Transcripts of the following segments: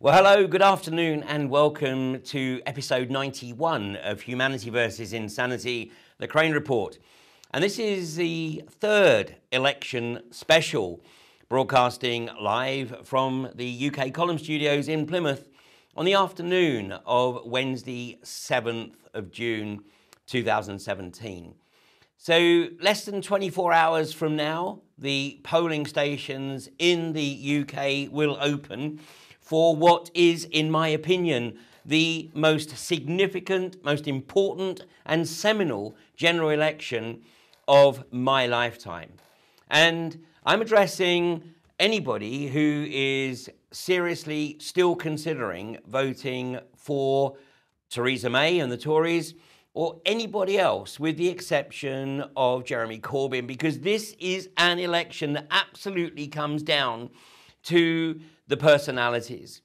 Well, hello, good afternoon, and welcome to episode 91 of Humanity versus Insanity, the Crane Report. And this is the third election special, broadcasting live from the UK Column Studios in Plymouth on the afternoon of Wednesday, 7th of June, 2017. So less than 24 hours from now, the polling stations in the UK will open for what is, in my opinion, the most significant, most important and seminal general election of my lifetime. And I'm addressing anybody who is seriously still considering voting for Theresa May and the Tories, or anybody else with the exception of Jeremy Corbyn, because this is an election that absolutely comes down to the personalities,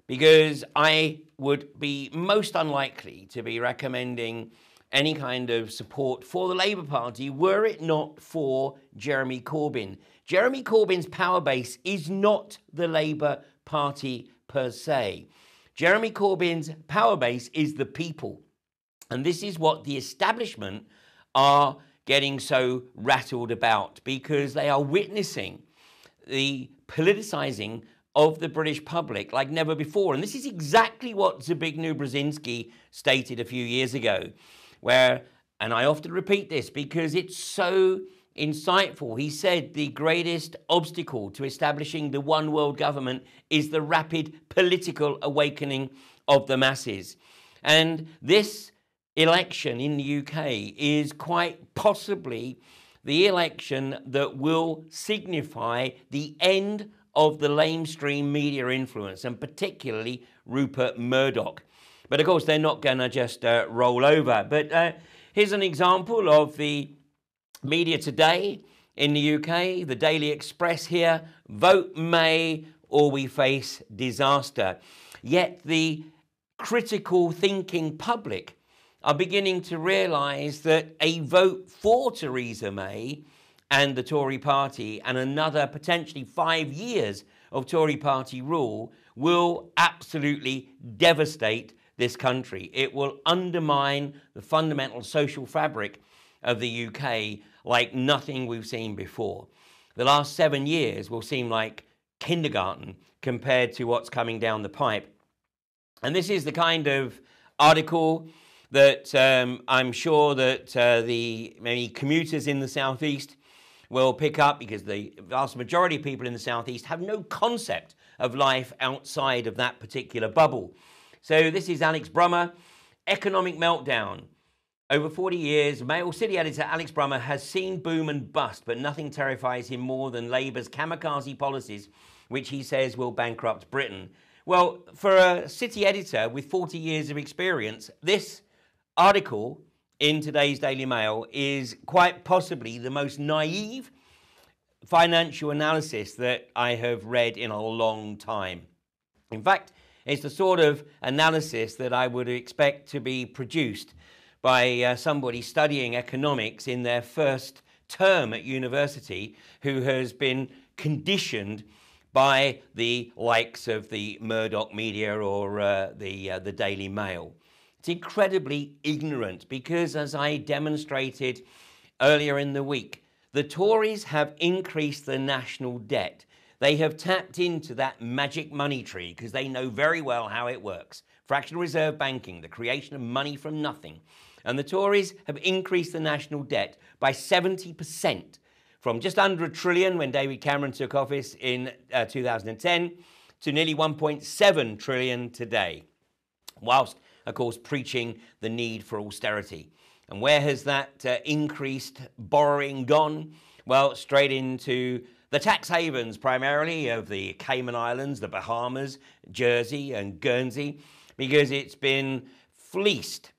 because I would be most unlikely to be recommending any kind of support for the Labour Party were it not for Jeremy Corbyn. Jeremy Corbyn's power base is not the Labour Party per se. Jeremy Corbyn's power base is the people. And this is what the establishment are getting so rattled about, because they are witnessing the politicising of the British public like never before. And this is exactly what Zbigniew Brzezinski stated a few years ago, where, and I often repeat this because it's so insightful, he said the greatest obstacle to establishing the one world government is the rapid political awakening of the masses. And this election in the UK is quite possibly the election that will signify the end of the lamestream media influence, and particularly Rupert Murdoch. But of course, they're not going to just roll over. But here's an example of the media today in the UK. The Daily Express here: vote May or we face disaster. Yet the critical thinking public are beginning to realise that a vote for Theresa May and the Tory party and another potentially 5 years of Tory party rule will absolutely devastate this country. It will undermine the fundamental social fabric of the UK like nothing we've seen before. The last 7 years will seem like kindergarten compared to what's coming down the pipe. And this is the kind of article that I'm sure that the many commuters in the southeast will pick up, because the vast majority of people in the southeast have no concept of life outside of that particular bubble. So this is Alex Brummer: economic meltdown. Over 40 years, Mail City editor Alex Brummer has seen boom and bust, but nothing terrifies him more than Labour's kamikaze policies, which he says will bankrupt Britain. Well, for a city editor with 40 years of experience, this article in today's Daily Mail is quite possibly the most naive financial analysis that I have read in a long time. In fact, it's the sort of analysis that I would expect to be produced by somebody studying economics in their first term at university, who has been conditioned by the likes of the Murdoch media or the Daily Mail. It's incredibly ignorant because, as I demonstrated earlier in the week, the Tories have increased the national debt. They have tapped into that magic money tree because they know very well how it works. Fractional reserve banking, the creation of money from nothing. And the Tories have increased the national debt by 70%, from just under $1 trillion when David Cameron took office in 2010 to nearly $1.7 trillion today, whilst of course preaching the need for austerity. And where has that increased borrowing gone? Well, straight into the tax havens, primarily of the Cayman Islands, the Bahamas, Jersey and Guernsey, because it's been fleeced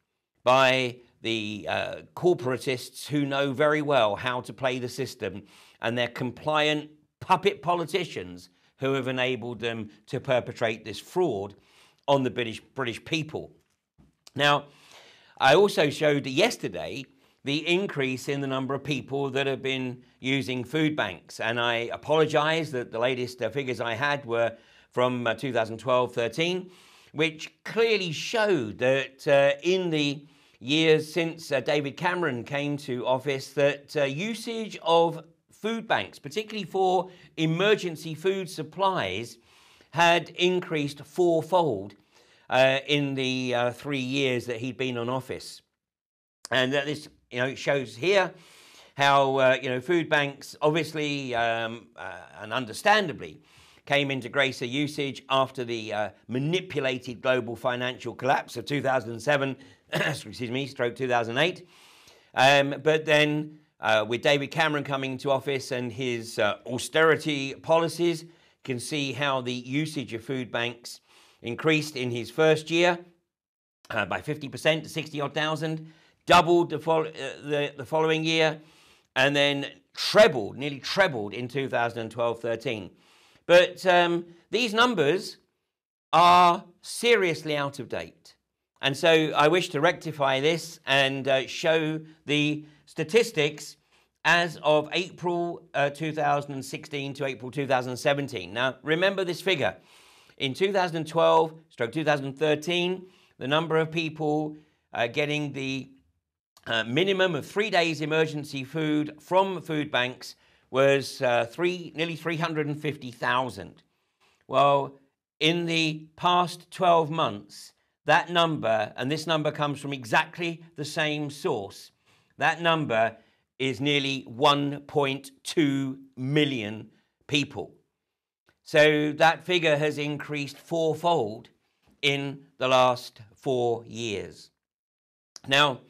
by the corporatists who know very well how to play the system, and their compliant puppet politicians who have enabled them to perpetrate this fraud on the British people. Now, I also showed yesterday the increase in the number of people that have been using food banks, and I apologise that the latest figures I had were from 2012-13, which clearly showed that in the years since David Cameron came to office, that usage of food banks, particularly for emergency food supplies, had increased fourfold in the 3 years that he'd been in office. And this, it shows here how, food banks obviously and understandably came into greater usage after the manipulated global financial collapse of 2007, stroke 2008. But then with David Cameron coming into office and his austerity policies, you can see how the usage of food banks increased in his first year by 50% to 60-odd thousand, doubled the following year, and then nearly trebled in 2012-13. But these numbers are seriously out of date. And so I wish to rectify this and show the statistics as of April 2016 to April 2017. Now, remember this figure. In 2012-2013, the number of people getting the minimum of 3 days emergency food from food banks was nearly 350,000. Well, in the past 12 months, that number, and this number comes from exactly the same source, that number is nearly 1.2 million people. So that figure has increased fourfold in the last 4 years. Now,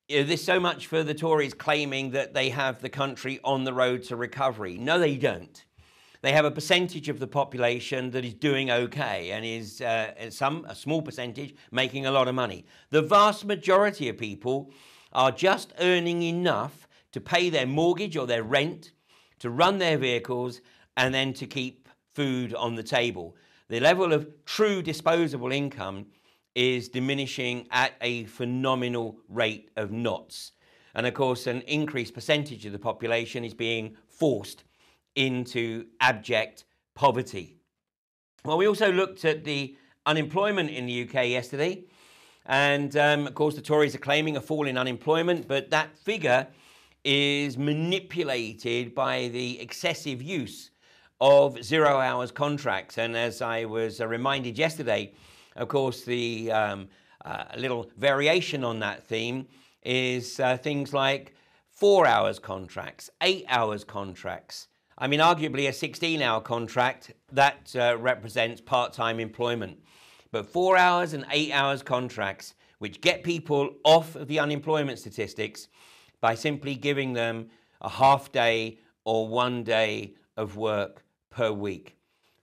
there's so much for the Tories claiming that they have the country on the road to recovery. No, they don't. They have a percentage of the population that is doing okay and is a small percentage making a lot of money. The vast majority of people are just earning enough to pay their mortgage or their rent, to run their vehicles, and then to keep food on the table. The level of true disposable income is diminishing at a phenomenal rate of knots. And of course, an increased percentage of the population is being forced into abject poverty. Well, we also looked at the unemployment in the UK yesterday. And of course, the Tories are claiming a fall in unemployment, but that figure is manipulated by the excessive use of 0 hours contracts. And as I was reminded yesterday, of course, the little variation on that theme is things like 4 hours contracts, 8 hours contracts. I mean, arguably a 16-hour contract, that represents part-time employment. But 4 hours and 8 hours contracts, which get people off of the unemployment statistics by simply giving them a half day or 1 day of work per week,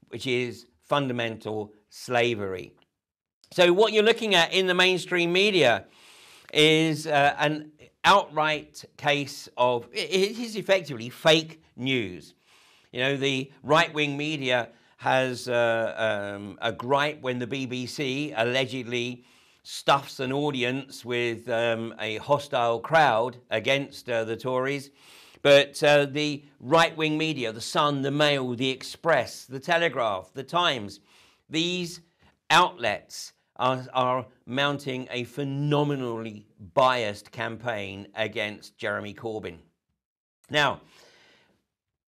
which is fundamental slavery. So what you're looking at in the mainstream media is an outright case of, it is effectively fake news. The right-wing media has a gripe when the BBC allegedly stuffs an audience with a hostile crowd against the Tories. But the right-wing media, the Sun, the Mail, the Express, the Telegraph, the Times, these outlets are mounting a phenomenally biased campaign against Jeremy Corbyn. Now,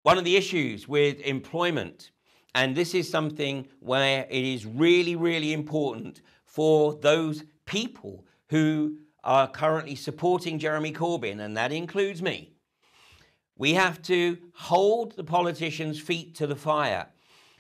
one of the issues with employment, and this is something where it is really, really important for those people who are currently supporting Jeremy Corbyn, and that includes me, we have to hold the politicians' feet to the fire,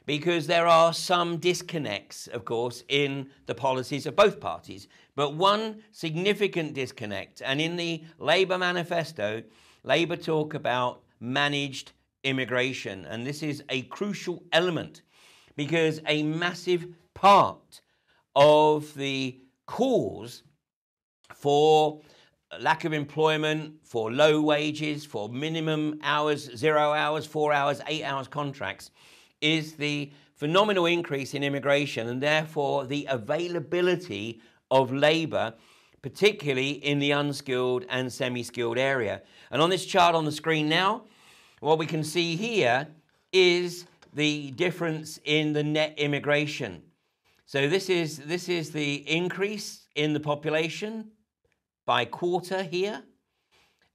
because there are some disconnects, of course, in the policies of both parties. But one significant disconnect, and in the Labour manifesto, Labour talk about managed immigration. And this is a crucial element, because a massive part of the cause for lack of employment, for low wages, for minimum hours, 0 hours, 4 hours, 8 hours contracts, is the phenomenal increase in immigration and therefore the availability of labour, particularly in the unskilled and semi-skilled area. And on this chart on the screen now, what we can see here is the difference in the net immigration. So this is the increase in the population by quarter here.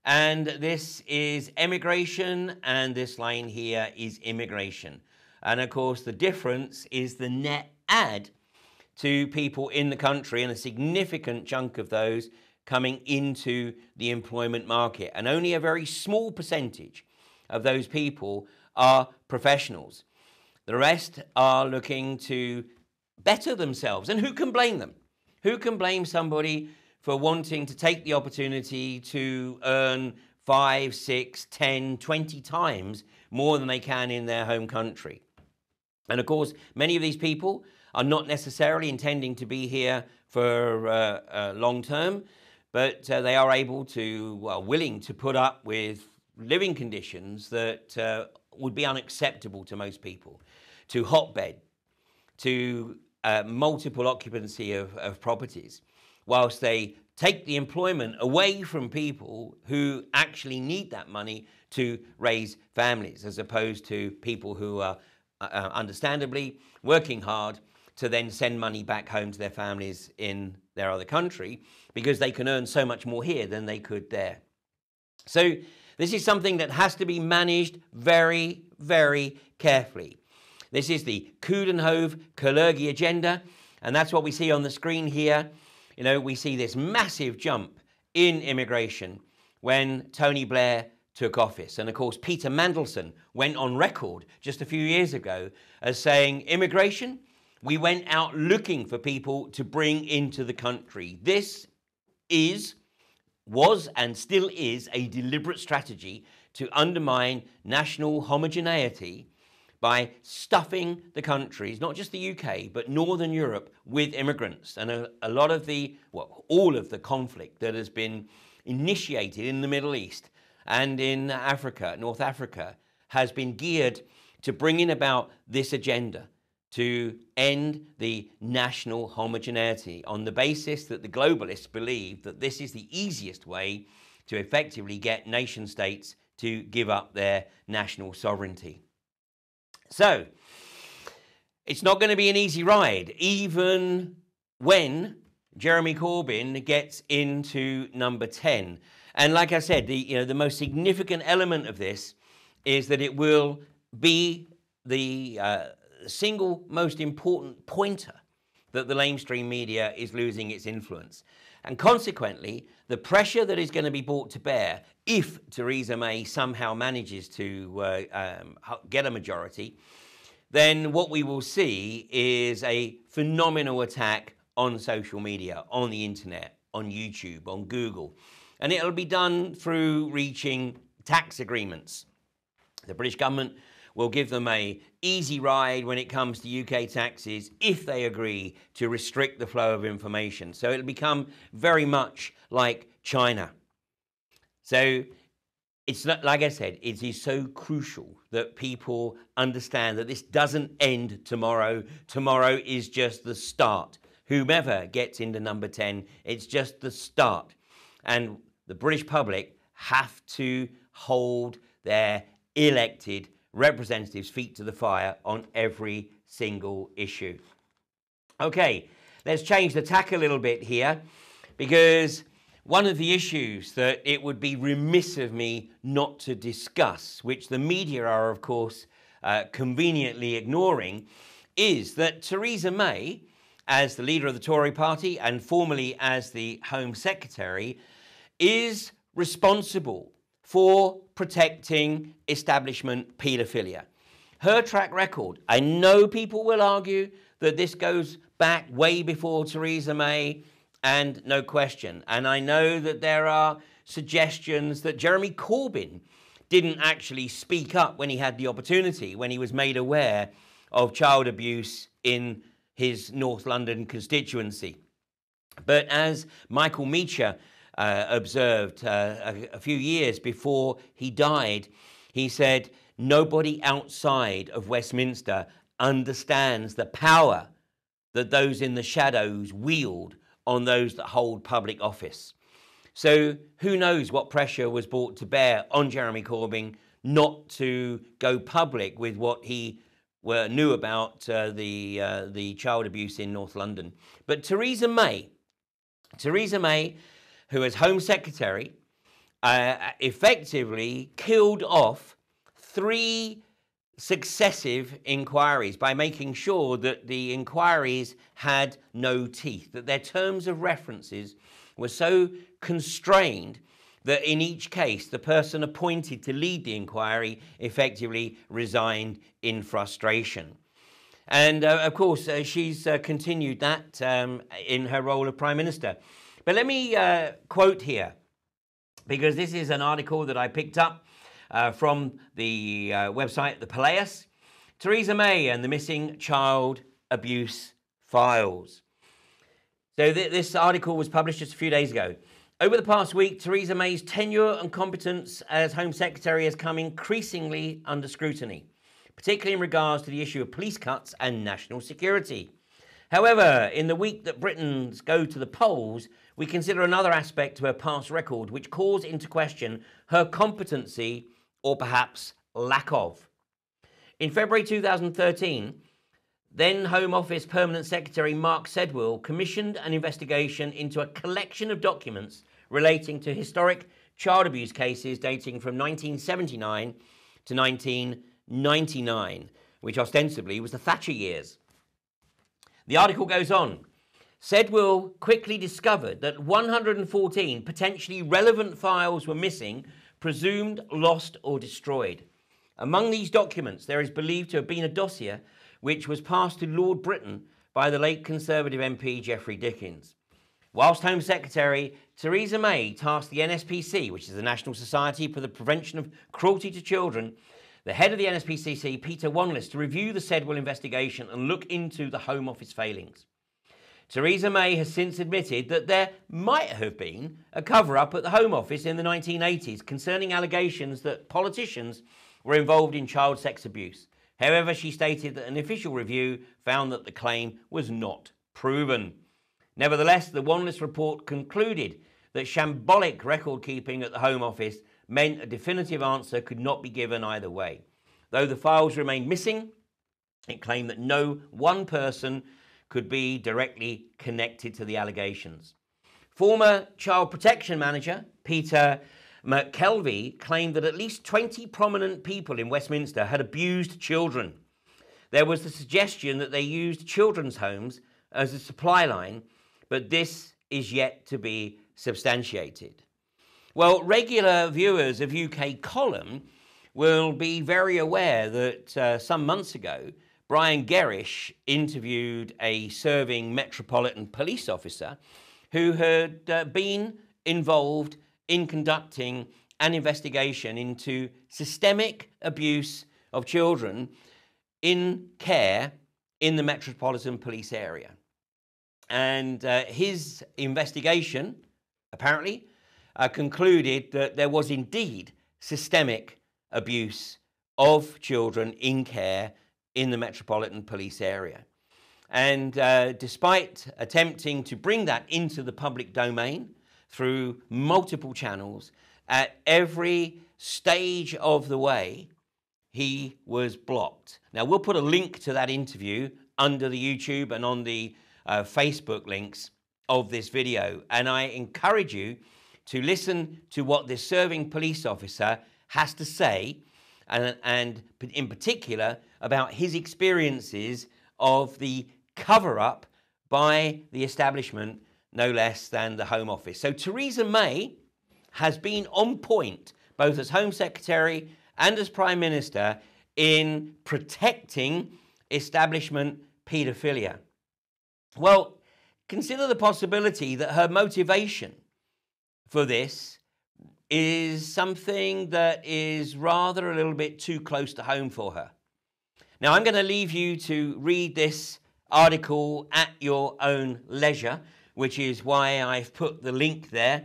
And this is emigration, and this line here is immigration. And of course, the difference is the net add to people in the country, and a significant chunk of those coming into the employment market. And only a very small percentage of those people are professionals. The rest are looking to better themselves. And who can blame them? Who can blame somebody for wanting to take the opportunity to earn 5, 6, 10, 20 times more than they can in their home country? And of course, many of these people are not necessarily intending to be here for long term, but they are able to, willing to put up with living conditions that would be unacceptable to most people, to hotbed, to multiple occupancy of properties, whilst they take the employment away from people who actually need that money to raise families, as opposed to people who are understandably working hard to then send money back home to their families in their other country, because they can earn so much more here than they could there. So this is something that has to be managed very, very carefully. This is the Coudenhove-Kalergi agenda, and that's what we see on the screen here. You know, we see this massive jump in immigration when Tony Blair took office. And of course, Peter Mandelson went on record just a few years ago as saying, immigration, we went out looking for people to bring into the country. This was and still is a deliberate strategy to undermine national homogeneity by stuffing the countries, not just the UK, but Northern Europe, with immigrants. And a lot of the, all of the conflict that has been initiated in the Middle East and in Africa, North Africa, has been geared to bringing about this agenda to end the national homogeneity on the basis that the globalists believe that this is the easiest way to effectively get nation states to give up their national sovereignty. So, it's not going to be an easy ride, even when Jeremy Corbyn gets into number 10. And like I said, the most significant element of this is that it will be the single most important pointer that the lamestream media is losing its influence. And consequently, the pressure that is going to be brought to bear if Theresa May somehow manages to get a majority, then what we will see is a phenomenal attack on social media, on the internet, on YouTube, on Google. And it'll be done through reaching tax agreements. The British government will give them an easy ride when it comes to UK taxes if they agree to restrict the flow of information. So it'll become very much like China. So it's not, like I said, it is so crucial that people understand that this doesn't end tomorrow. Tomorrow is just the start. Whomever gets into number 10, it's just the start. And the British public have to hold their elected representatives' feet to the fire on every single issue. Okay, let's change the tack a little bit here, because one of the issues that it would be remiss of me not to discuss, which the media are, of course, conveniently ignoring, is that Theresa May, as the leader of the Tory party and formerly as the Home Secretary, is responsible for protecting establishment paedophilia. Her track record, I know people will argue that this goes back way before Theresa May, and no question. And I know that there are suggestions that Jeremy Corbyn didn't actually speak up when he had the opportunity, when he was made aware of child abuse in his North London constituency. But as Michael Meacher observed a few years before he died, he said, nobody outside of Westminster understands the power that those in the shadows wield on those that hold public office. So who knows what pressure was brought to bear on Jeremy Corbyn not to go public with what he knew about the child abuse in North London. But Theresa May, who as Home Secretary, effectively killed off 3 successive inquiries by making sure that the inquiries had no teeth, that their terms of references were so constrained that in each case the person appointed to lead the inquiry effectively resigned in frustration. And of course, she's continued that in her role of Prime Minister. But let me quote here, because this is an article that I picked up from the website The Palace. Theresa May and the missing child abuse files. So this article was published just a few days ago. Over the past week, Theresa May's tenure and competence as Home Secretary has come increasingly under scrutiny, particularly in regards to the issue of police cuts and national security. However, in the week that Britons go to the polls, we consider another aspect to her past record which calls into question her competency or perhaps lack of. In February 2013, then Home Office Permanent Secretary Mark Sedwill commissioned an investigation into a collection of documents relating to historic child abuse cases dating from 1979 to 1999, which ostensibly was the Thatcher years. The article goes on. Sedwill quickly discovered that 114 potentially relevant files were missing, presumed lost or destroyed. Among these documents, there is believed to have been a dossier which was passed to Lord Britton by the late Conservative MP Geoffrey Dickens. Whilst Home Secretary, Theresa May tasked the NSPC, which is the National Society for the Prevention of Cruelty to Children, the head of the NSPCC, Peter Wanless, to review the Sedwill investigation and look into the Home Office failings. Theresa May has since admitted that there might have been a cover-up at the Home Office in the 1980s concerning allegations that politicians were involved in child sex abuse. However, she stated that an official review found that the claim was not proven. Nevertheless, the Wanless report concluded that shambolic record-keeping at the Home Office meant a definitive answer could not be given either way. Though the files remained missing, it claimed that no one person could be directly connected to the allegations. Former Child Protection Manager Peter McKelvey claimed that at least 20 prominent people in Westminster had abused children. There was the suggestion that they used children's homes as a supply line, but this is yet to be substantiated. Well, regular viewers of UK Column will be very aware that some months ago, Brian Gerrish interviewed a serving Metropolitan Police officer who had been involved in conducting an investigation into systemic abuse of children in care in the Metropolitan Police area. And his investigation, apparently, concluded that there was indeed systemic abuse of children in care in the Metropolitan Police area. And despite attempting to bring that into the public domain through multiple channels, at every stage of the way, he was blocked. Now, we'll put a link to that interview under the YouTube and on the Facebook links of this video. And I encourage you to listen to what this serving police officer has to say, and in particular about his experiences of the cover-up by the establishment, no less than the Home Office. So Theresa May has been on point, both as Home Secretary and as Prime Minister, in protecting establishment paedophilia. Well, consider the possibility that her motivation for this is something that is rather a little bit too close to home for her. Now, I'm going to leave you to read this article at your own leisure, which is why I've put the link there.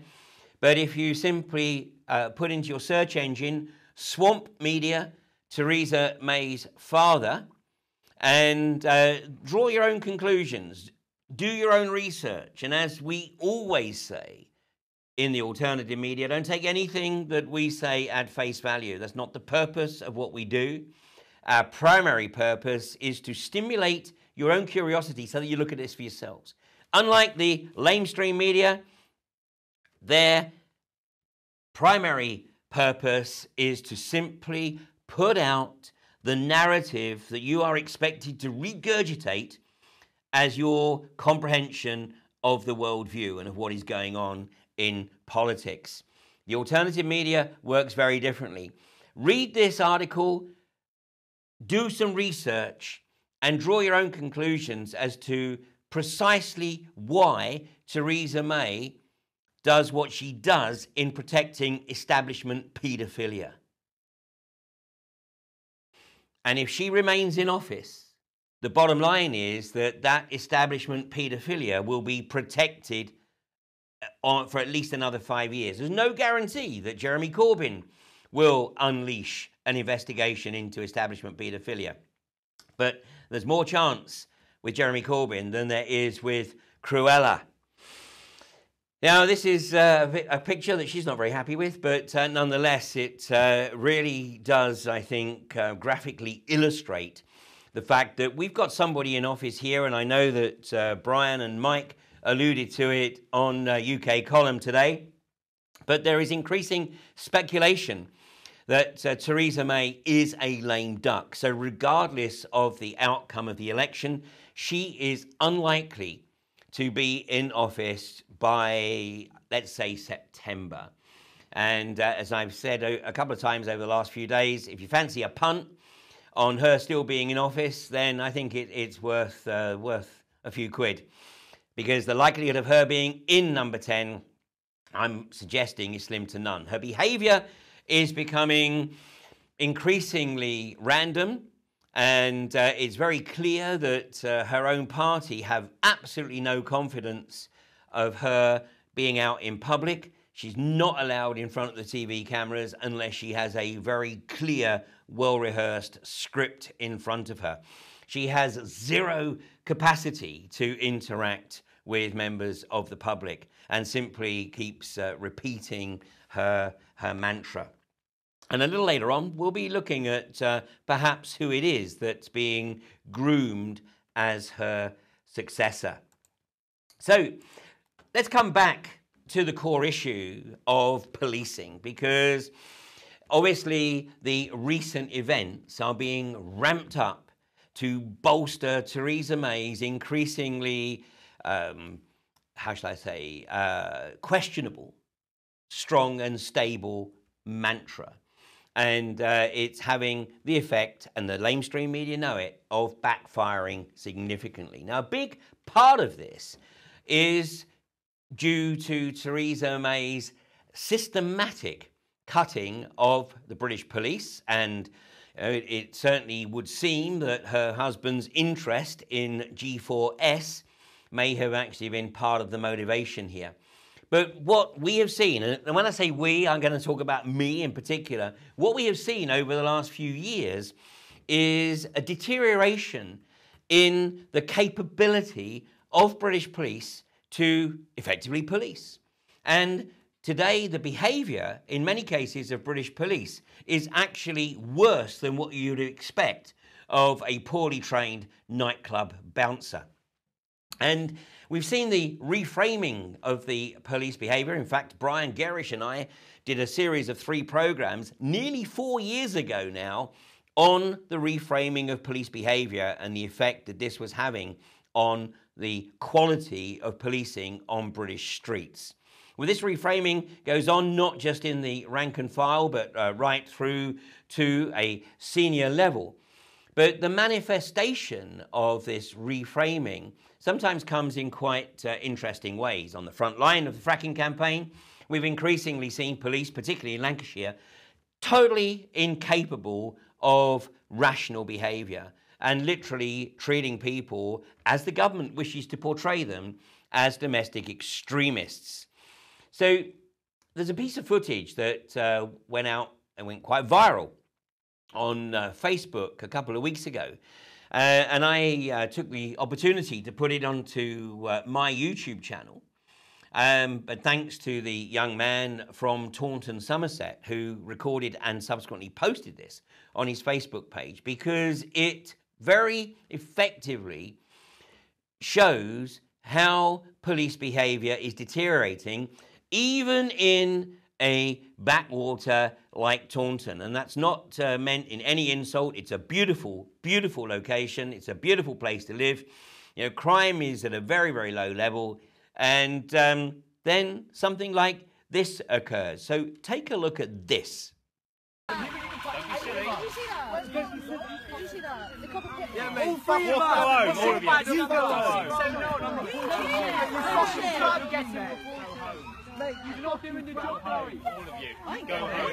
But if you simply put into your search engine, Swamp Media, Theresa May's father, and draw your own conclusions, do your own research. And as we always say in the alternative media, don't take anything that we say at face value. That's not the purpose of what we do. our primary purpose is to stimulate your own curiosity so that you look at this for yourselves. Unlike the lamestream media, their primary purpose is to simply put out the narrative that you are expected to regurgitate as your comprehension of the worldview and of what is going on in politics. The alternative media works very differently. Read this article, do some research, and draw your own conclusions as to precisely why Theresa May does what she does in protecting establishment paedophilia. And if she remains in office, the bottom line is that that establishment paedophilia will be protected for at least another 5 years. There's no guarantee that Jeremy Corbyn will unleash an investigation into establishment paedophilia. But there's more chance with Jeremy Corbyn than there is with Cruella. Now, this is a picture that she's not very happy with, but nonetheless, it really does, I think, graphically illustrate the fact that we've got somebody in office here, and I know that Brian and Mike alluded to it on UK Column today, but there is increasing speculation that Theresa May is a lame duck. So regardless of the outcome of the election, she is unlikely to be in office by, let's say, September. And as I've said a couple of times over the last few days, if you fancy a punt on her still being in office, then I think it's worth a few quid. Because the likelihood of her being in number 10, I'm suggesting, is slim to none. Her behavior is becoming increasingly random, and it's very clear that her own party have absolutely no confidence of her being out in public. She's not allowed in front of the TV cameras unless she has a very clear, well-rehearsed script in front of her. She has zero capacity to interact with members of the public and simply keeps repeating her mantra. And a little later on, we'll be looking at perhaps who it is that's being groomed as her successor. So let's come back to the core issue of policing, because obviously the recent events are being ramped up to bolster Theresa May's increasingly, questionable, strong and stable mantra. And it's having the effect, and the lamestream media know it, of backfiring significantly. Now, a big part of this is due to Theresa May's systematic cutting of the British police, and it certainly would seem that her husband's interest in G4S may have actually been part of the motivation here. But what we have seen, and when I say we, I'm going to talk about me in particular, what we have seen over the last few years is a deterioration in the capability of British police to effectively police. And today, the behaviour, in many cases, of British police is actually worse than what you'd expect of a poorly trained nightclub bouncer. And we've seen the reframing of the police behaviour. In fact, Brian Gerrish and I did a series of 3 programmes nearly 4 years ago now on the reframing of police behaviour and the effect that this was having on the quality of policing on British streets. Well, this reframing goes on not just in the rank and file, but right through to a senior level. But the manifestation of this reframing sometimes comes in quite interesting ways. On the front line of the fracking campaign, we've increasingly seen police, particularly in Lancashire, totally incapable of rational behaviour and literally treating people, as the government wishes to portray them, as domestic extremists. So there's a piece of footage that went out and went quite viral on Facebook a couple of weeks ago. And I took the opportunity to put it onto my YouTube channel. But thanks to the young man from Taunton, Somerset, who recorded and subsequently posted this on his Facebook page, because it very effectively shows how police behaviour is deteriorating, even in a backwater like Taunton. And that's not meant in any insult. It's a beautiful, beautiful location. It's a beautiful place to live. You know, crime is at a very, very low level. And then something like this occurs. So take a look at this. Did you see that? Did you see that? The couple of yeah, mate. All three of us. All of you. You go home. Mate, you're not doing the job, Barry. All of you. Go home.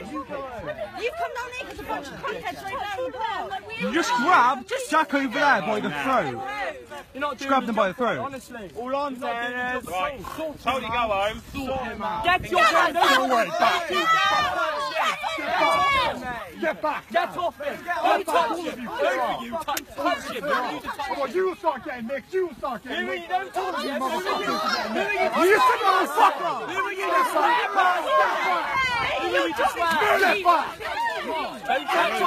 You've come down here because a bunch of crackheads right down the park. You just grab Jack over there by the throat. You're not just grab them by the throat. Honestly. All I'm saying is... Right. Told you go home. Sort him out. Get your hand away. Get back. Get off him. Don't touch him. Don't you touch him. Come on, you will start getting nicked. You will start getting nicked. Don't touch him. You motherfucker. Who are you? Get back. You just get back. Don't touch me.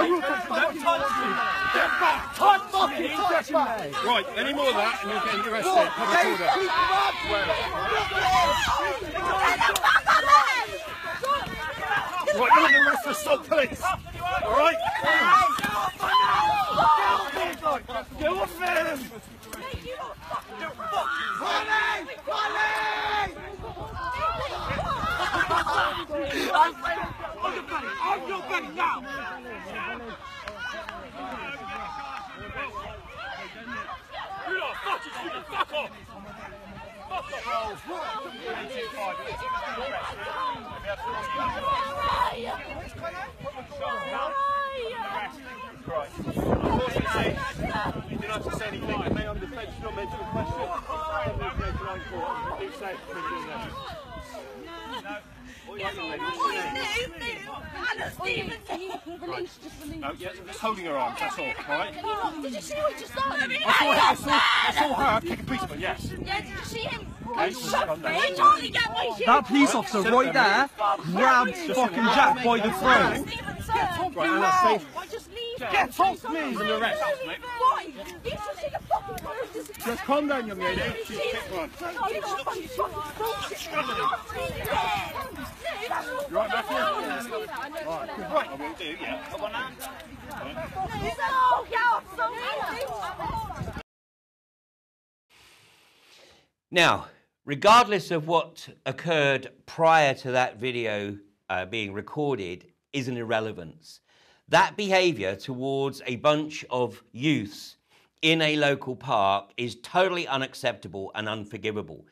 Don't touch me. Get back. Touch fucking touch me. Right, any more of that and you're getting arrested. Public order. Right, you're under arrest for assault, police. All right? Get off him! I'm your buddy now! You lot, fuck off! Fuck off! You didn't have to say anything, and they on defence, not mention the question. No, yeah, just holding her arms, that's all, alright? Did you see what he just done? I saw her kick a policeman, yes. Yeah, did you see him? That police officer right there grabbed fucking Jack by the throat. Right, and that's safe. Get off me! He's under arrest, mate. Just calm down, young lady. She's kicked one. You right, Matthew? Right, I will do, yeah. Come on now. Now, regardless of what occurred prior to that video being recorded is an irrelevance. That behaviour towards a bunch of youths in a local park is totally unacceptable and unforgivable.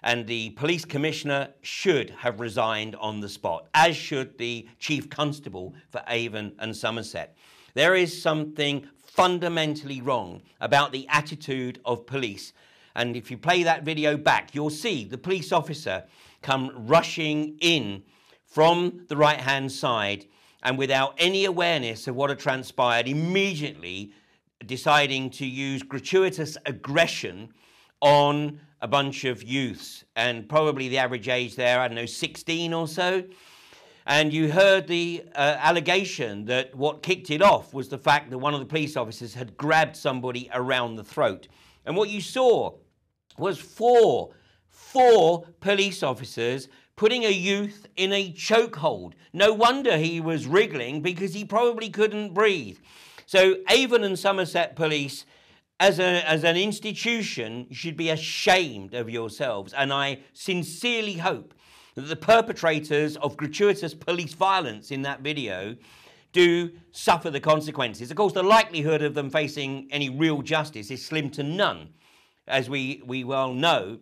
And the police commissioner should have resigned on the spot, as should the chief constable for Avon and Somerset. There is something fundamentally wrong about the attitude of police. And if you play that video back, you'll see the police officer come rushing in from the right-hand side and without any awareness of what had transpired, immediately deciding to use gratuitous aggression on a bunch of youths, and probably the average age there, I don't know, 16 or so. And you heard the allegation that what kicked it off was the fact that one of the police officers had grabbed somebody around the throat. And what you saw was four police officers putting a youth in a chokehold. No wonder he was wriggling, because he probably couldn't breathe. So Avon and Somerset Police, as an institution, you should be ashamed of yourselves. And I sincerely hope that the perpetrators of gratuitous police violence in that video do suffer the consequences. Of course, the likelihood of them facing any real justice is slim to none, as we well know.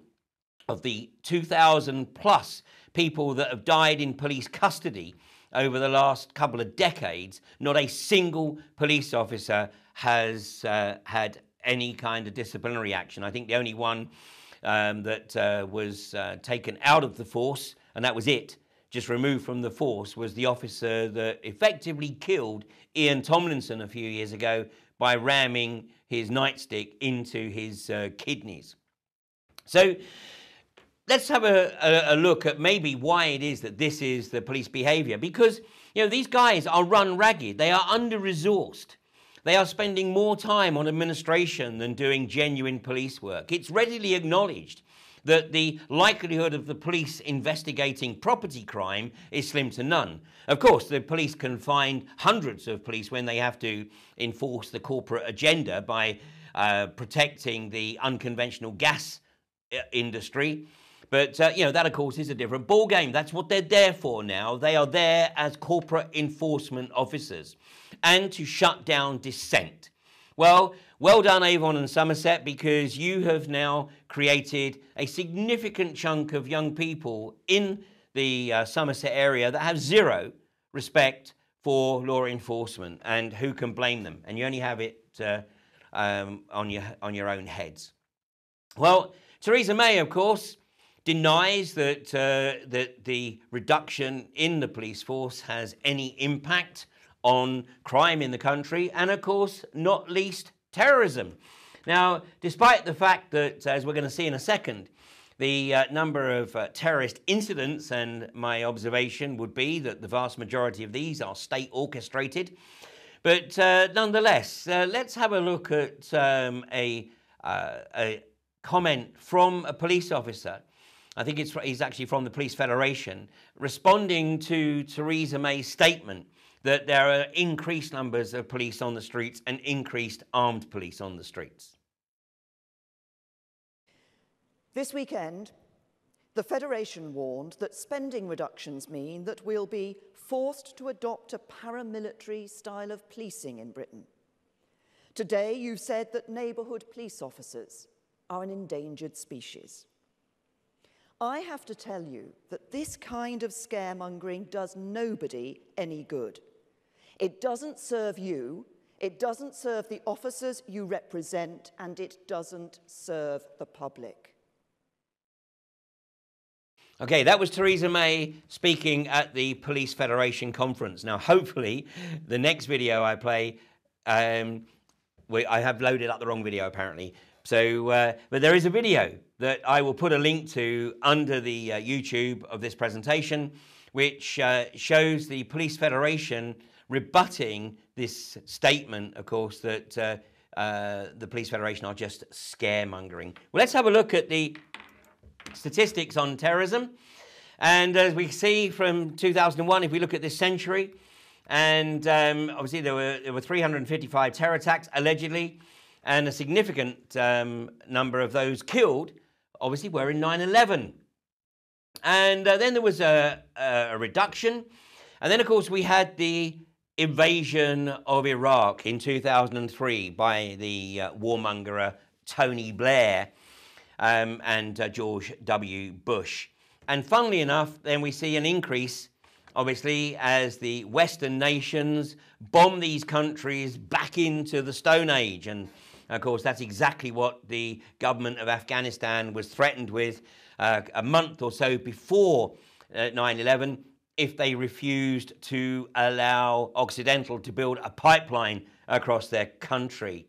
Of the 2,000 plus people that have died in police custody over the last couple of decades, not a single police officer has had any kind of disciplinary action. I think the only one that was taken out of the force, and that was it, just removed from the force, was the officer that effectively killed Ian Tomlinson a few years ago by ramming his nightstick into his kidneys. So let's have a look at maybe why it is that this is the police behaviour. Because, you know, these guys are run ragged. They are under-resourced. They are spending more time on administration than doing genuine police work. It's readily acknowledged that the likelihood of the police investigating property crime is slim to none. Of course, the police can find hundreds of police when they have to enforce the corporate agenda by protecting the unconventional gas industry. But, you know, that, of course, is a different ballgame. That's what they're there for now. They are there as corporate enforcement officers and to shut down dissent. Well done, Avon and Somerset, because you have now created a significant chunk of young people in the Somerset area that have zero respect for law enforcement, and who can blame them? And you only have it on your own heads. Well, Theresa May, of course, denies that that the reduction in the police force has any impact on crime in the country, and of course, not least terrorism. Now, despite the fact that, as we're going to see in a second, the number of terrorist incidents, and my observation would be that the vast majority of these are state orchestrated, but nonetheless, let's have a look at a comment from a police officer. I think he's actually from the Police Federation, responding to Theresa May's statement that there are increased numbers of police on the streets and increased armed police on the streets. This weekend, the Federation warned that spending reductions mean that we'll be forced to adopt a paramilitary style of policing in Britain. Today, you've said that neighbourhood police officers are an endangered species. I have to tell you that this kind of scaremongering does nobody any good. It doesn't serve you, it doesn't serve the officers you represent, and it doesn't serve the public. Okay, that was Theresa May speaking at the Police Federation conference. Now, hopefully, the next video I play, I have loaded up the wrong video apparently. So, but there is a video that I will put a link to under the YouTube of this presentation, which shows the Police Federation rebutting this statement, of course, that the Police Federation are just scaremongering. Well, let's have a look at the statistics on terrorism. And as we see from 2001, if we look at this century, and obviously there were 355 terror attacks allegedly, and a significant number of those killed obviously were in 9/11. And then there was a reduction. And then, of course, we had the invasion of Iraq in 2003 by the warmonger Tony Blair and George W. Bush. And funnily enough, then we see an increase, obviously, as the Western nations bomb these countries back into the Stone Age. And, of course, that's exactly what the government of Afghanistan was threatened with a month or so before 9/11, if they refused to allow Occidental to build a pipeline across their country.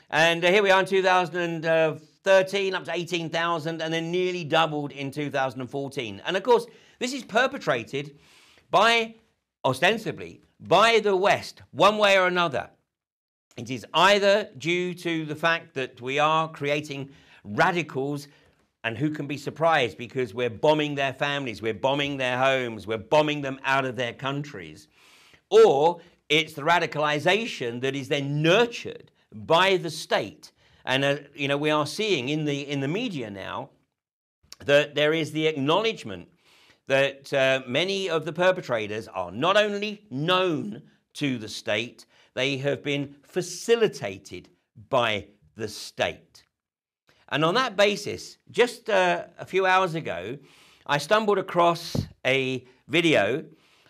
And here we are in 2013, up to 18,000, and then nearly doubled in 2014. And, of course, this is perpetrated by, ostensibly, by the West, one way or another. It is either due to the fact that we are creating radicals, and who can be surprised, because we're bombing their families, we're bombing their homes, we're bombing them out of their countries, or it's the radicalization that is then nurtured by the state. And you know, we are seeing in the media now that there is the acknowledgement that many of the perpetrators are not only known to the state, they have been facilitated by the state. And on that basis, just a few hours ago, I stumbled across a video,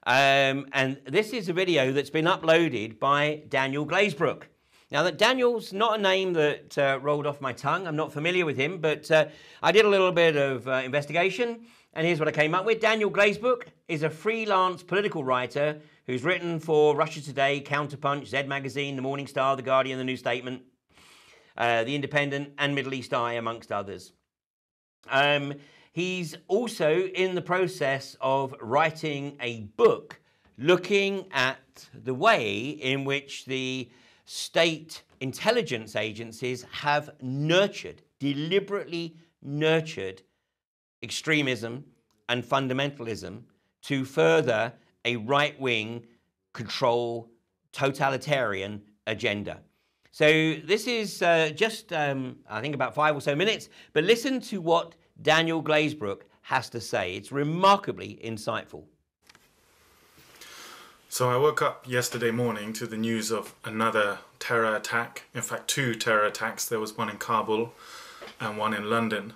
and this is a video that's been uploaded by Daniel Glazebrook. Now, that Daniel's not a name that rolled off my tongue. I'm not familiar with him, but I did a little bit of investigation, and here's what I came up with. Daniel Glazebrook is a freelance political writer who's written for Russia Today, Counterpunch, Zed Magazine, The Morning Star, The Guardian, The New The Independent, and Middle East Eye, amongst others. He's also in the process of writing a book looking at the way in which the state intelligence agencies have deliberately nurtured extremism and fundamentalism to further a right-wing control totalitarian agenda. So this is just, I think, about 5 or so minutes, but listen to what Daniel Glazebrook has to say. It's remarkably insightful. So I woke up yesterday morning to the news of another terror attack. In fact, 2 terror attacks. There was one in Kabul and one in London.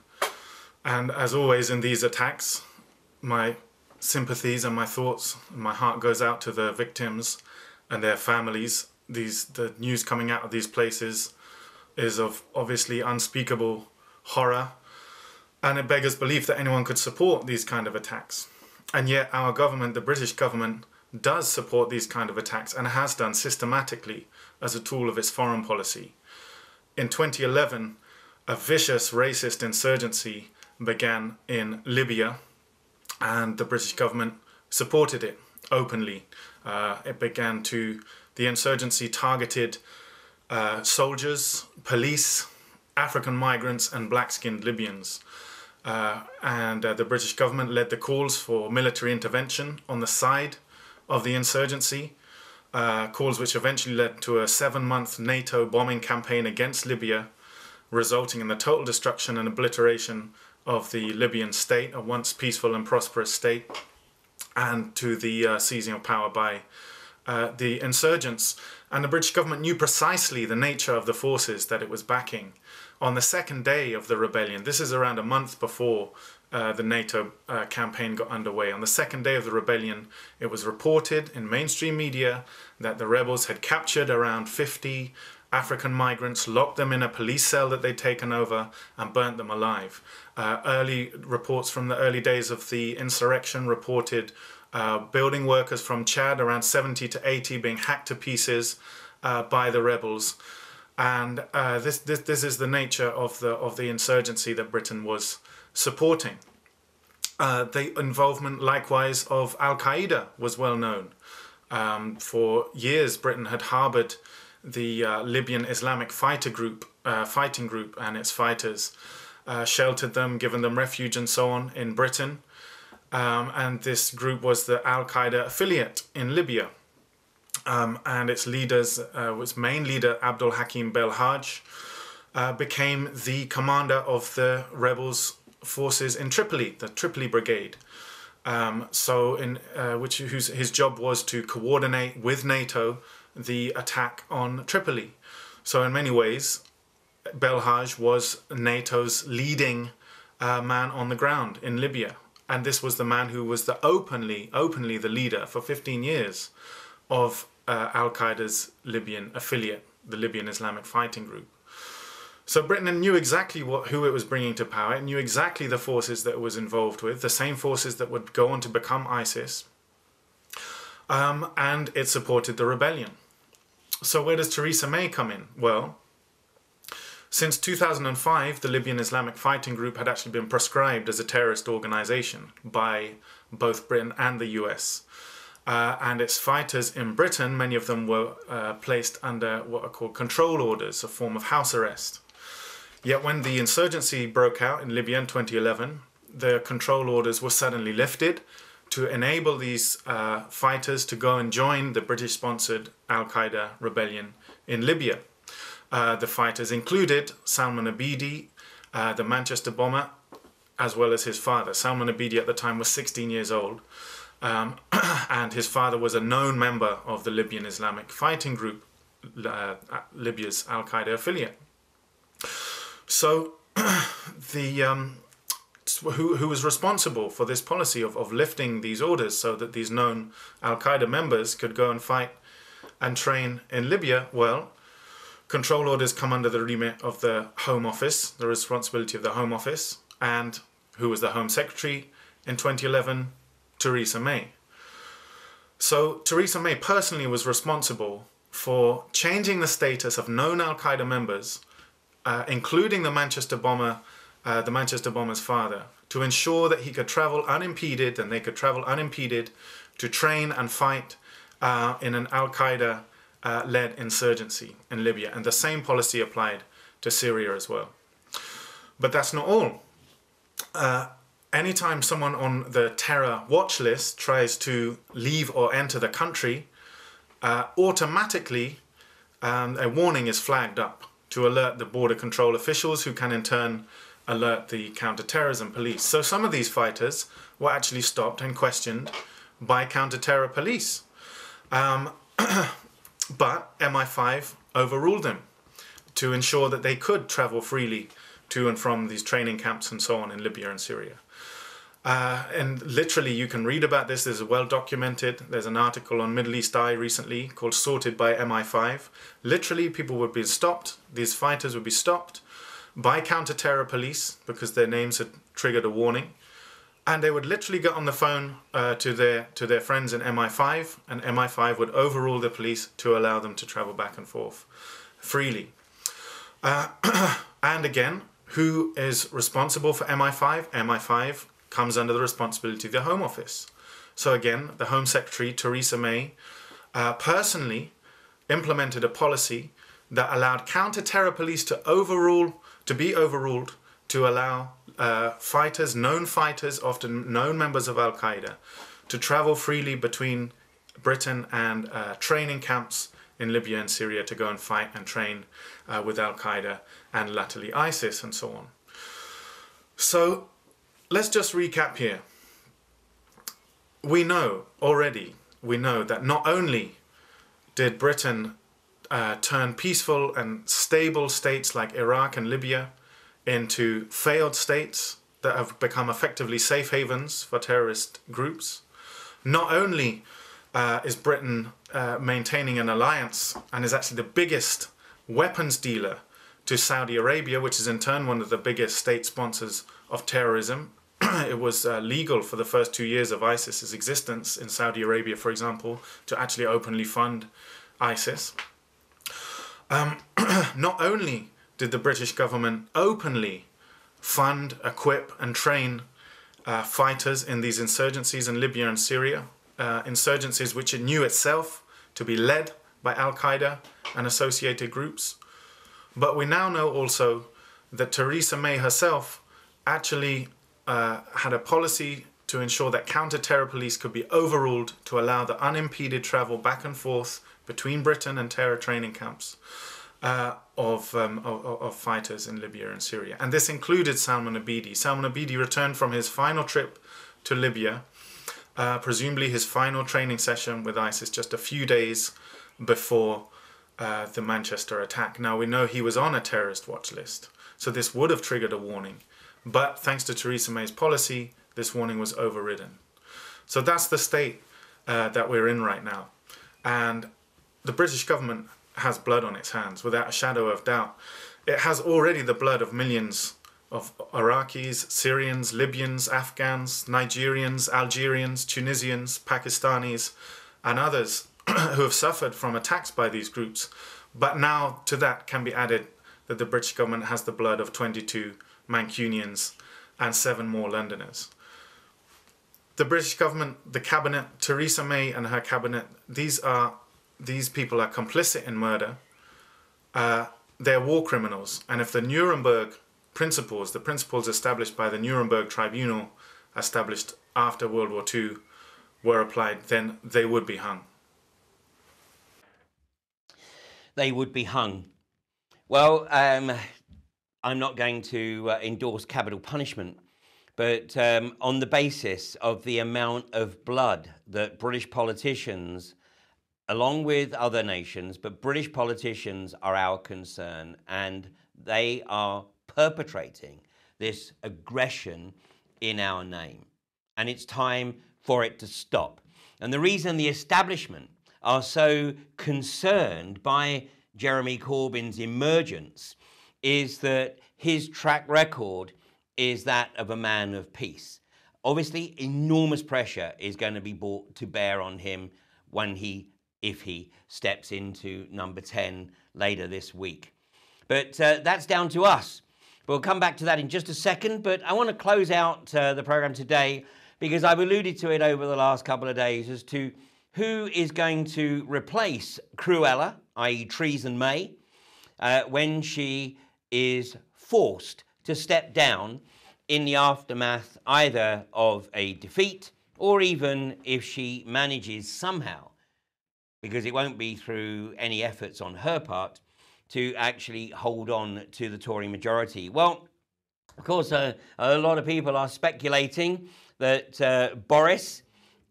And as always in these attacks, my sympathies and my thoughts, my heart goes out to the victims and their families. The news coming out of these places is of obviously unspeakable horror, and it beggars belief that anyone could support these kind of attacks. And yet our government, the British government, does support these kind of attacks and has done systematically as a tool of its foreign policy. In 2011, a vicious racist insurgency began in Libya, and the British government supported it openly. The insurgency targeted soldiers, police, African migrants and black-skinned Libyans. The British government led the calls for military intervention on the side of the insurgency, calls which eventually led to a 7-month NATO bombing campaign against Libya, resulting in the total destruction and obliteration of the Libyan state, a once peaceful and prosperous state, and to the seizing of power by the insurgents. And the British government knew precisely the nature of the forces that it was backing. On the second day of the rebellion, this is around a month before the NATO campaign got underway. On the second day of the rebellion, it was reported in mainstream media that the rebels had captured around 50 African migrants, locked them in a police cell that they'd taken over, and burnt them alive. Early reports from the early days of the insurrection reported building workers from Chad, around 70 to 80, being hacked to pieces by the rebels. And this is the nature of the insurgency that Britain was supporting. The involvement, likewise, of Al-Qaeda was well known. For years, Britain had harboured the Libyan Islamic fighting group and its fighters, sheltered them, given them refuge and so on in Britain. And this group was the Al-Qaeda affiliate in Libya. And its main leader, Abdul Hakim Belhaj, became the commander of the rebels' forces in Tripoli, the Tripoli Brigade. His job was to coordinate with NATO the attack on Tripoli. So in many ways, Belhaj was NATO's leading man on the ground in Libya. And this was the man who was openly the leader for 15 years of Al-Qaeda's Libyan affiliate, the Libyan Islamic Fighting Group. So Britain knew exactly who it was bringing to power. It knew exactly the forces that it was involved with, the same forces that would go on to become ISIS. And it supported the rebellion. So where does Theresa May come in? Well, since 2005, the Libyan Islamic Fighting Group had actually been proscribed as a terrorist organization by both Britain and the US. And its fighters in Britain, many of them were placed under what are called control orders, a form of house arrest. Yet when the insurgency broke out in Libya in 2011, the control orders were suddenly lifted to enable these fighters to go and join the British-sponsored Al-Qaeda rebellion in Libya. The fighters included Salman Abedi, the Manchester bomber, as well as his father. Salman Abedi at the time was 16 years old, and his father was a known member of the Libyan Islamic Fighting Group, Libya's Al-Qaeda affiliate. So who was responsible for this policy of lifting these orders so that these known Al-Qaeda members could go and fight and train in Libya? Well, control orders come under the remit of the Home Office, the responsibility of the Home Office, and who was the Home Secretary in 2011? Theresa May. So Theresa May personally was responsible for changing the status of known Al-Qaeda members, including the Manchester bomber's father, to ensure that he could travel unimpeded and they could travel unimpeded to train and fight in an Al-Qaeda led insurgency in Libya. And the same policy applied to Syria as well. But that's not all. Anytime someone on the terror watch list tries to leave or enter the country, automatically a warning is flagged up to alert the border control officials, who can in turn alert the counter-terrorism police. So some of these fighters were actually stopped and questioned by counter-terror police. But MI5 overruled them to ensure that they could travel freely to and from these training camps and so on in Libya and Syria. And literally you can read about this. There's a well documented, there's an article on Middle East Eye recently called Sorted by MI5. Literally people would be stopped, these fighters would be stopped by counter-terror police because their names had triggered a warning. And they would literally get on the phone to their friends in MI5, and MI5 would overrule the police to allow them to travel back and forth freely. And again, who is responsible for MI5? MI5 comes under the responsibility of the Home Office. So again, the Home Secretary, Theresa May, personally implemented a policy that allowed counter-terror police to be overruled to allow fighters, known fighters, often known members of Al-Qaeda, to travel freely between Britain and training camps in Libya and Syria to go and fight and train with Al-Qaeda and latterly ISIS and so on. So let's just recap here. We know that not only did Britain turn peaceful and stable states like Iraq and Libya into failed states that have become effectively safe havens for terrorist groups. Not only is Britain maintaining an alliance and is actually the biggest weapons dealer to Saudi Arabia, which is in turn one of the biggest state sponsors of terrorism. It was legal for the first 2 years of ISIS's existence in Saudi Arabia, for example, to actually openly fund ISIS. Not only did the British government openly fund, equip and train fighters in these insurgencies in Libya and Syria, insurgencies which it knew itself to be led by Al-Qaeda and associated groups, but we now know also that Theresa May herself actually had a policy to ensure that counter-terror police could be overruled to allow the unimpeded travel back and forth between Britain and terror training camps of fighters in Libya and Syria. And this included Salman Abedi. Salman Abedi returned from his final trip to Libya, presumably his final training session with ISIS just a few days before the Manchester attack. Now we know he was on a terrorist watch list, so this would have triggered a warning. But thanks to Theresa May's policy, this warning was overridden. So that's the state that we're in right now. And the British government has blood on its hands, without a shadow of doubt. It has already the blood of millions of Iraqis, Syrians, Libyans, Afghans, Nigerians, Algerians, Tunisians, Pakistanis, and others who have suffered from attacks by these groups. But now to that can be added that the British government has the blood of 22 Mancunians and 7 more Londoners. The British government, the cabinet, Theresa May and her cabinet, these people are complicit in murder. They're war criminals. And if the Nuremberg principles, the principles established by the Nuremberg Tribunal, established after World War II, were applied, then they would be hung. They would be hung. Well, I'm not going to endorse capital punishment, but on the basis of the amount of blood that British politicians, along with other nations, but British politicians are our concern, and they are perpetrating this aggression in our name. And it's time for it to stop. And the reason the establishment are so concerned by Jeremy Corbyn's emergence is that his track record is that of a man of peace. Obviously, enormous pressure is going to be brought to bear on him if he steps into number 10 later this week. But that's down to us. We'll come back to that in just a second, but I want to close out the program today because I've alluded to it over the last couple of days as to who is going to replace Cruella, i.e. Theresa May, when she is forced to step down in the aftermath either of a defeat or even if she manages somehow, because it won't be through any efforts on her part, to actually hold on to the Tory majority. Well, of course, a lot of people are speculating that Boris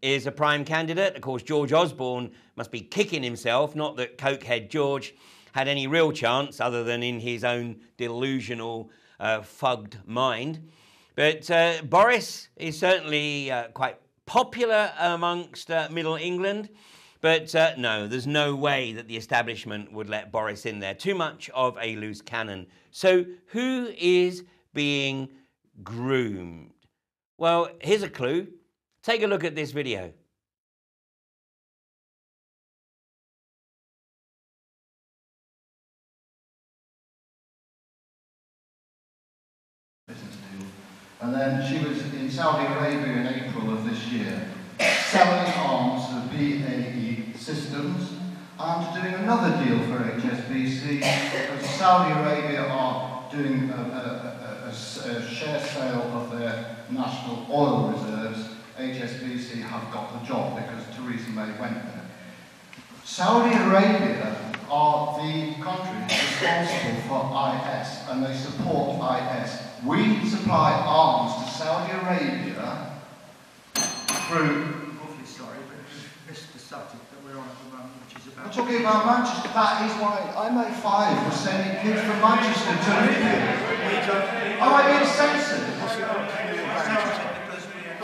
is a prime candidate. Of course, George Osborne must be kicking himself, not that Cokehead George had any real chance other than in his own delusional, fugged mind. But Boris is certainly quite popular amongst Middle England. But no, there's no way that the establishment would let Boris in there. Too much of a loose cannon. So who is being groomed? Well, here's a clue. Take a look at this video. And then she was in Saudi Arabia in April of this year, selling arms for BAE Systems and doing another deal for HSBC because Saudi Arabia are doing a share sale of their national oil reserves. HSBC have got the job because Theresa May went there. Saudi Arabia are the country responsible for IS and they support IS. We supply arms to Saudi Arabia through... Awfully sorry, but we missed the subject that we're on at the moment, which is about... We're talking about Manchester. That is why I'm A5 for sending kids from Manchester to Libya. Am I being censored?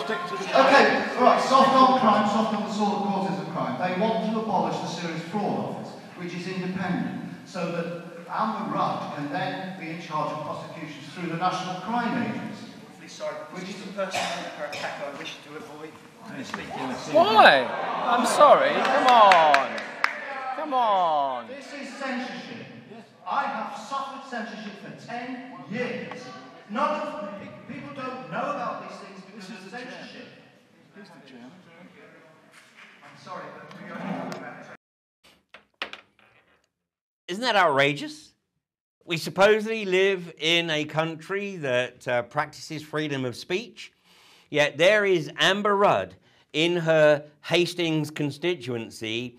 Okay, right, soft on crime, soft on the sort of causes of crime. They want to abolish the Serious Fraud Office, which is independent, so that Amber Rudd can then be in charge of prosecutions through the National Crime Agency. Sorry, which is the personal attack I wish to avoid. Why? I'm sorry. Come on. Come on. This is censorship. I have suffered censorship for 10 years. None of people don't know about these things because of censorship. I'm sorry, but we only know about it. Isn't that outrageous? We supposedly live in a country that practices freedom of speech, yet there is Amber Rudd in her Hastings constituency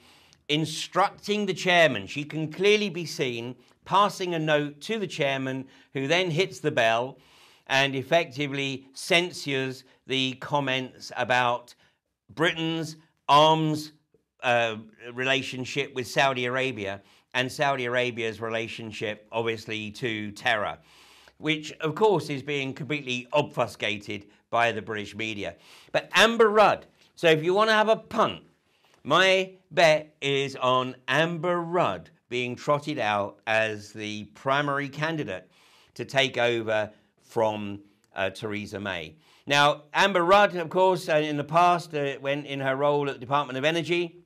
instructing the chairman. She can clearly be seen passing a note to the chairman, who then hits the bell and effectively censures the comments about Britain's arms relationship with Saudi Arabia and Saudi Arabia's relationship, obviously, to terror, which, of course, is being completely obfuscated by the British media. But Amber Rudd, so if you want to have a punt, my bet is on Amber Rudd being trotted out as the primary candidate to take over from Theresa May. Now, Amber Rudd, of course, in the past, when in her role at the Department of Energy,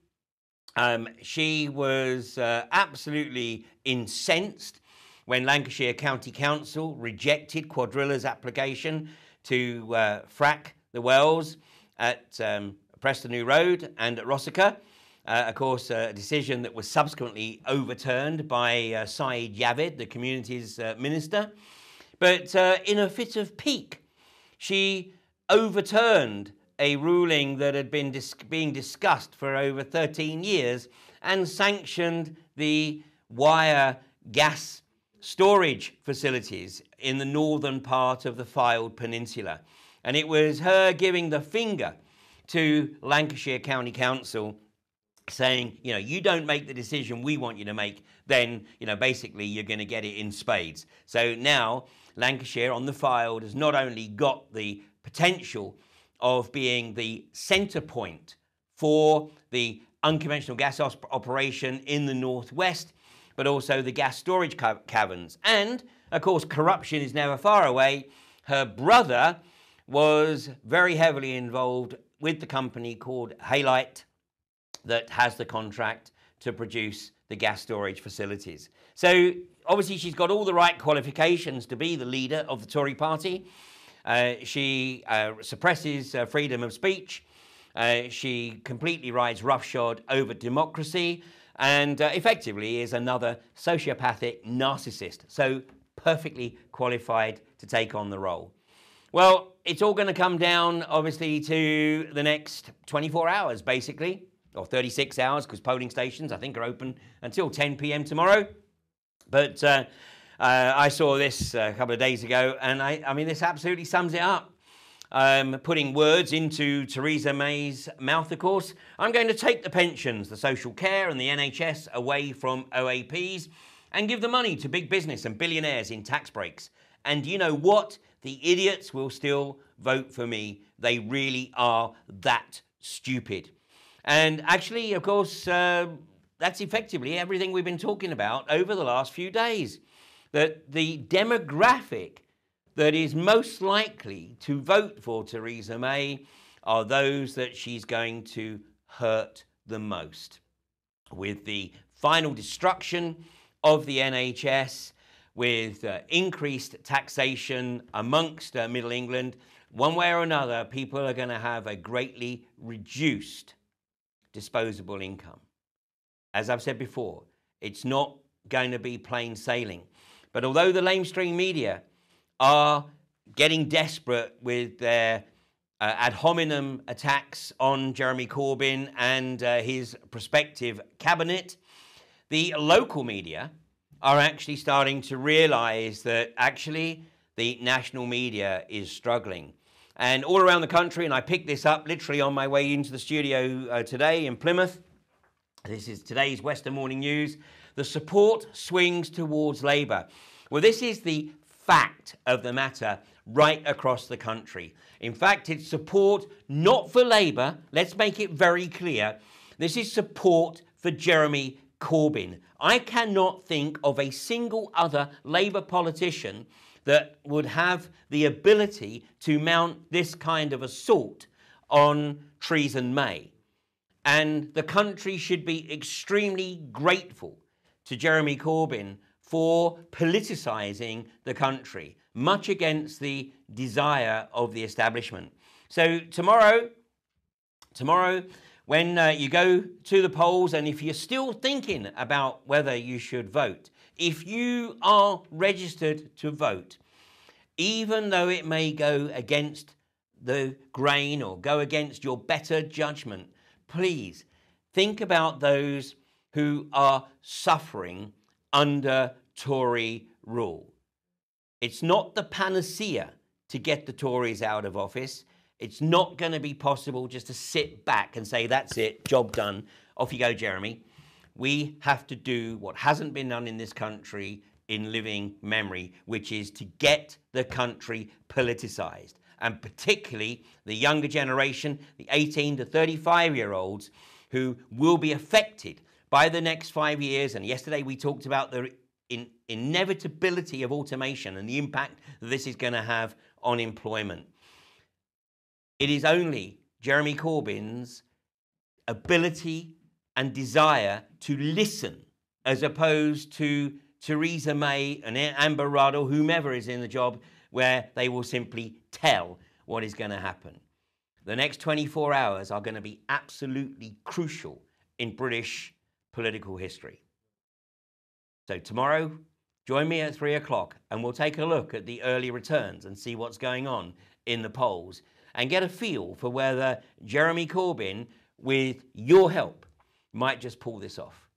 she was absolutely incensed when Lancashire County Council rejected Quadrilla's application to frack the wells at Preston New Road and at Rossiter. Of course, a decision that was subsequently overturned by Saeed Javid, the community's minister. But in a fit of pique, she overturned a ruling that had been being discussed for over 13 years and sanctioned the wire gas storage facilities in the northern part of the Fylde Peninsula. And it was her giving the finger to Lancashire County Council saying, you know, you don't make the decision we want you to make, then, you know, basically you're going to get it in spades. So now Lancashire on the Fylde has not only got the potential of being the centre point for the unconventional gas operation in the northwest, but also the gas storage caverns. And, of course, corruption is never far away. Her brother was very heavily involved with the company called Halite that has the contract to produce the gas storage facilities. So obviously she's got all the right qualifications to be the leader of the Tory party. She suppresses freedom of speech. She completely rides roughshod over democracy and effectively is another sociopathic narcissist. So perfectly qualified to take on the role. Well, it's all going to come down, obviously, to the next 24 hours, basically, or 36 hours, because polling stations, I think, are open until 10 p.m. tomorrow. But I saw this a couple of days ago, and I mean, this absolutely sums it up. Putting words into Theresa May's mouth, of course. I'm going to take the pensions, the social care, and the NHS away from OAPs and give the money to big business and billionaires in tax breaks. And you know what? The idiots will still vote for me. They really are that stupid. And actually, of course, that's effectively everything we've been talking about over the last few days. That the demographic that is most likely to vote for Theresa May are those that she's going to hurt the most. With the final destruction of the NHS, with increased taxation amongst Middle England, one way or another, people are going to have a greatly reduced disposable income. As I've said before, it's not going to be plain sailing. But although the lamestream media are getting desperate with their ad hominem attacks on Jeremy Corbyn and his prospective cabinet, the local media are actually starting to realise that actually the national media is struggling. And all around the country, and I picked this up literally on my way into the studio today in Plymouth, this is today's Western Morning News, the support swings towards Labour. Well, this is the fact of the matter right across the country. In fact, it's support not for Labour, let's make it very clear. This is support for Jeremy Corbyn. I cannot think of a single other Labour politician that would have the ability to mount this kind of assault on Theresa May. And the country should be extremely grateful to Jeremy Corbyn for politicising the country, much against the desire of the establishment. So tomorrow, when you go to the polls, and if you're still thinking about whether you should vote, if you are registered to vote, even though it may go against the grain or go against your better judgment, please think about those who are suffering under Tory rule. It's not the panacea to get the Tories out of office. It's not going to be possible just to sit back and say, that's it, job done, off you go, Jeremy. We have to do what hasn't been done in this country in living memory, which is to get the country politicised, and particularly the younger generation, the 18 to 35-year-olds, who will be affected by the next 5 years. And yesterday we talked about the inevitability of automation and the impact that this is going to have on employment. It is only Jeremy Corbyn's ability and desire to listen, as opposed to Theresa May and Amber Rudd or whomever is in the job, where they will simply tell what is going to happen. The next 24 hours are going to be absolutely crucial in British political history. So tomorrow, join me at 3 o'clock and we'll take a look at the early returns and see what's going on in the polls and get a feel for whether Jeremy Corbyn, with your help, might just pull this off.